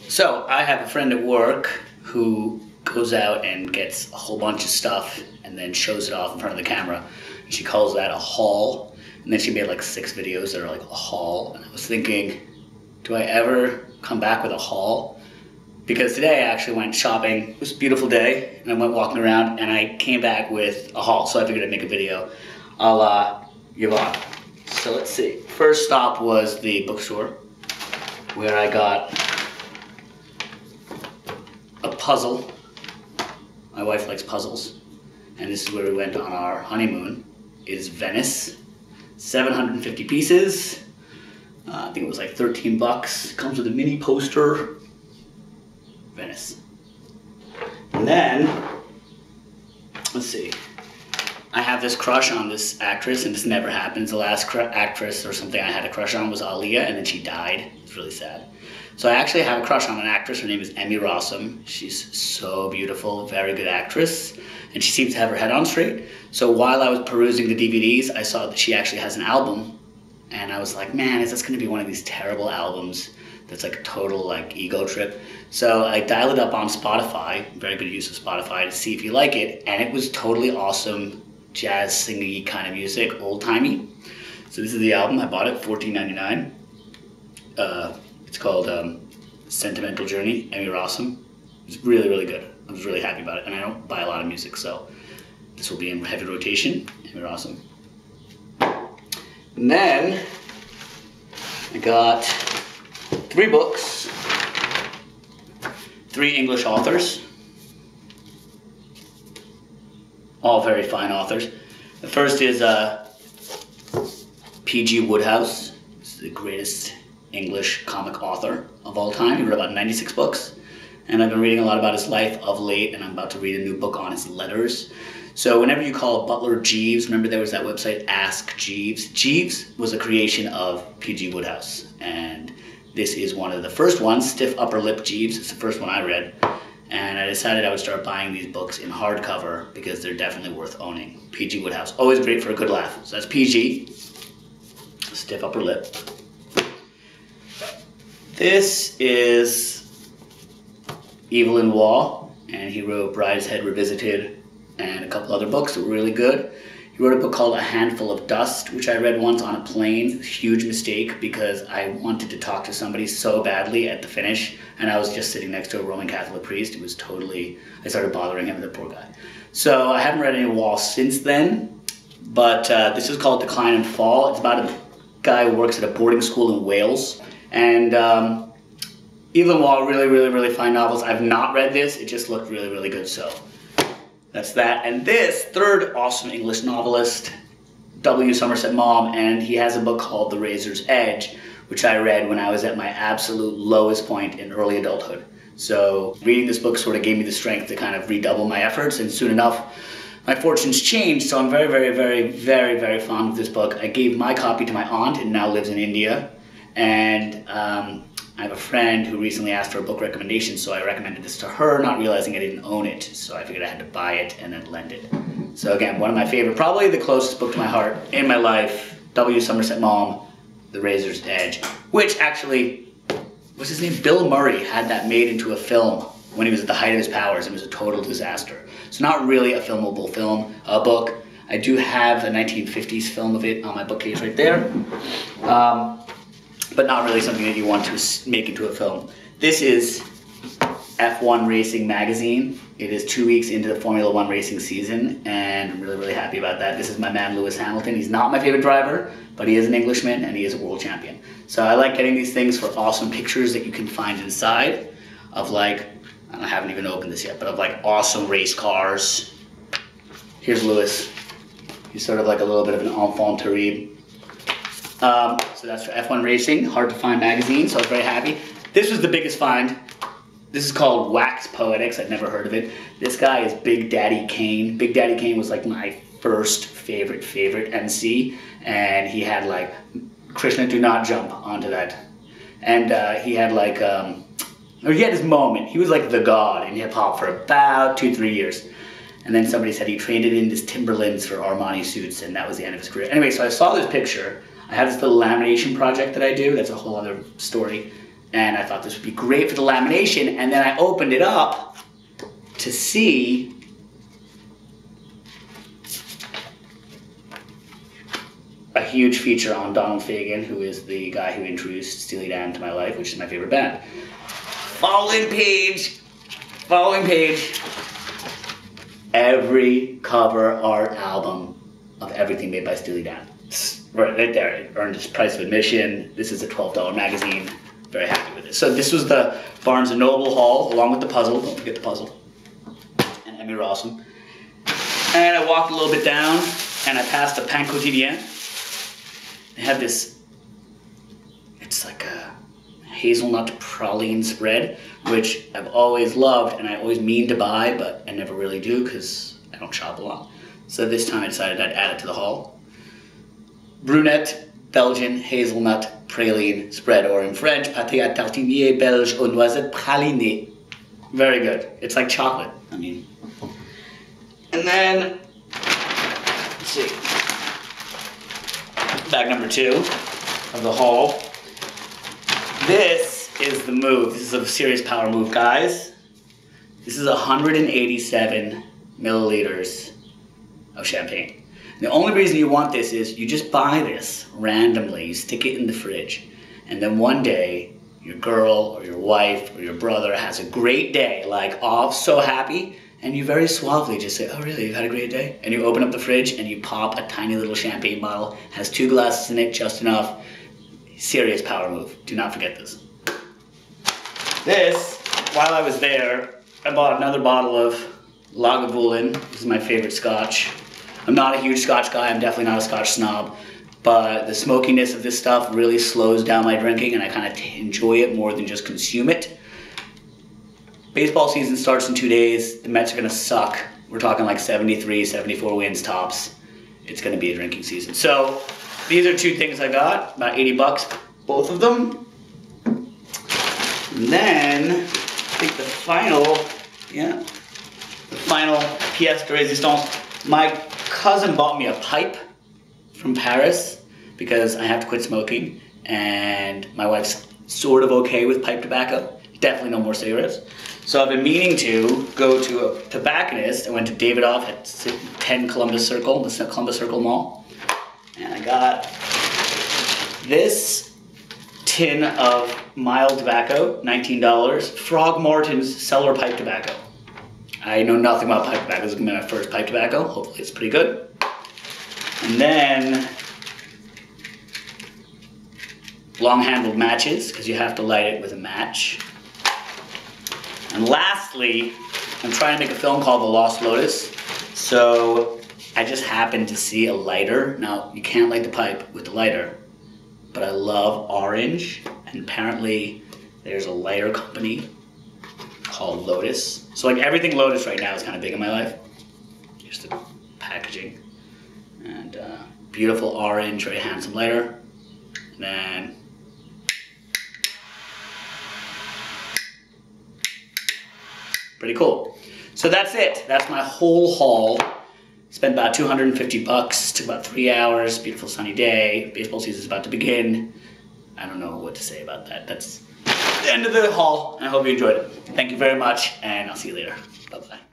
So I have a friend at work who goes out and gets a whole bunch of stuff and then shows it off in front of the camera. And she calls that a haul. And then she made like 6 videos that are like a haul. And I was thinking, do I ever come back with a haul? Because today I actually went shopping. It was a beautiful day and I went walking around and I came back with a haul. So I figured I'd make a video. I'll give on. So let's see. First stop was the bookstore where I got a puzzle. My wife likes puzzles. And this is where we went on our honeymoon. It is Venice. 750 pieces. I think it was like 13 bucks. Comes with a mini poster. Venice. And then, let's see. I have this crush on this actress, and this never happens. The last actress or something I had a crush on was Aaliyah, and then she died. It's really sad. So I actually have a crush on an actress. Her name is Emmy Rossum. She's so beautiful, very good actress, and she seems to have her head on straight. So while I was perusing the DVDs, I saw that she actually has an album, and I was like, man, is this going to be one of these terrible albums that's like a total like ego trip? So I dialed it up on Spotify, very good use of Spotify, to see if you like it, and it was totally awesome, jazz singy kind of music, old-timey. So this is the album. I bought it, $14.99. It's called Sentimental Journey, Emmy Rossum. It's really, really good. I was really happy about it, and I don't buy a lot of music, so this will be in heavy rotation, Emmy Rossum. And then I got 3 books, 3 English authors, all very fine authors. The first is P.G. Wodehouse. This is the greatest English comic author of all time. He wrote about 96 books, and I've been reading a lot about his life of late, and I'm about to read a new book on his letters. So whenever you call Butler Jeeves, remember there was that website Ask Jeeves? Jeeves was a creation of P.G. Wodehouse, and this is one of the first ones, Stiff Upper Lip Jeeves. It's the first one I read, and I decided I would start buying these books in hardcover because they're definitely worth owning. P.G. Wodehouse, always great for a good laugh. So that's P.G., Stiff Upper Lip. This is Evelyn Waugh, and he wrote Brideshead Revisited and a couple other books that were really good. He wrote a book called A Handful of Dust, which I read once on a plane. Huge mistake because I wanted to talk to somebody so badly at the finish, and I was just sitting next to a Roman Catholic priest. It was totally, I started bothering him, the poor guy. So I haven't read any Waugh since then, but this is called Decline and Fall. It's about a guy who works at a boarding school in Wales. And Evelyn Waugh, really, really, really fine novels. I've not read this. It just looked really, really good, so that's that. And this third awesome English novelist, W. Somerset Maugham, and he has a book called The Razor's Edge, which I read when I was at my absolute lowest point in early adulthood. So reading this book sort of gave me the strength to kind of redouble my efforts, and soon enough, my fortunes changed, so I'm very, very, very, very, very fond of this book. I gave my copy to my aunt, who now lives in India, and I have a friend who recently asked for a book recommendation, so I recommended this to her, not realizing I didn't own it, so I figured I had to buy it and then lend it. So again, one of my favorite, probably the closest book to my heart in my life, W. Somerset Maugham, The Razor's Edge, which actually, what's his name? Bill Murray had that made into a film when he was at the height of his powers. It was a total disaster. So not really a filmable book. I do have a 1950s film of it on my bookcase right there. But not really something that you want to make into a film. This is F1 Racing Magazine. It is 2 weeks into the Formula One racing season, and I'm really, really happy about that. This is my man, Lewis Hamilton. He's not my favorite driver, but he is an Englishman, and he is a world champion. So I like getting these things for awesome pictures that you can find inside of like, I haven't even opened this yet, but of like awesome race cars. Here's Lewis. He's sort of like a little bit of an enfant terrible. So that's for F1 Racing, hard to find magazine, so I was very happy. This was the biggest find. This is called Wax Poetics. I'd never heard of it. This guy is Big Daddy Kane. Big Daddy Kane was like my first favorite MC, and he had like, Krishna, do not jump onto that. And he had like, or he had his moment. He was like the god in hip hop for about 2-3 years. And then somebody said he traded in his Timberlands for Armani suits, and that was the end of his career. Anyway, so I saw this picture. I have this little lamination project that I do. That's a whole other story. And I thought this would be great for the lamination, and then I opened it up to see a huge feature on Donald Fagen, who is the guy who introduced Steely Dan to my life, which is my favorite band. Following page, every cover art album of everything made by Steely Dan. Right there, it earned its price of admission. This is a $12 magazine. Very happy with it. So this was the Barnes & Noble haul, along with the puzzle. Don't forget the puzzle. And Emmy Rossum. And I walked a little bit down, and I passed the Pain Quotidien. They have this, it's like a hazelnut praline spread, which I've always loved, and I always mean to buy, but I never really do because I don't shop a lot. So this time I decided I'd add it to the haul. Brunette Belgian hazelnut praline spread, or in French, pâté à tartiner belge aux noisettes pralinées. Very good. It's like chocolate. I mean, and then let's see, bag number 2 of the haul. This is the move. This is a serious power move, guys. This is 187 milliliters of champagne. The only reason you want this is you just buy this randomly, you stick it in the fridge, and then one day your girl or your wife or your brother has a great day, like, oh, so happy, and you very suavely just say, oh really, you've had a great day? And you open up the fridge and you pop a tiny little champagne bottle, has 2 glasses in it, just enough. Serious power move. Do not forget this. This, while I was there, I bought another bottle of Lagavulin. This is my favorite scotch. I'm not a huge scotch guy, I'm definitely not a scotch snob, but the smokiness of this stuff really slows down my drinking, and I kind of enjoy it more than just consume it. Baseball season starts in 2 days. The Mets are gonna suck. We're talking like 73, 74 wins tops. It's gonna be a drinking season. So these are 2 things I got, about 80 bucks, both of them. And then I think the final pièce de résistance. My cousin bought me a pipe from Paris because I have to quit smoking, and my wife's sort of okay with pipe tobacco. Definitely no more cigarettes. So I've been meaning to go to a tobacconist. I went to Davidoff at 10 Columbus Circle, the Columbus Circle Mall, and I got this tin of mild tobacco, $19, Frog Martin's Cellar Pipe Tobacco. I know nothing about pipe tobacco. This is going to be my first pipe tobacco. Hopefully it's pretty good. And then long-handled matches, because you have to light it with a match. And lastly, I'm trying to make a film called The Lost Lotus. So I just happened to see a lighter. Now, you can't light the pipe with the lighter, but I love orange. And apparently there's a lighter company called Lotus. So like everything Lotus right now is kind of big in my life. Here's the packaging. And beautiful orange, very handsome lighter. And then pretty cool. So that's it. That's my whole haul. Spent about 250 bucks. Took about 3 hours. Beautiful sunny day. Baseball season's about to begin. I don't know what to say about that. That's the end of the haul. I hope you enjoyed it. Thank you very much, and I'll see you later. Bye-bye.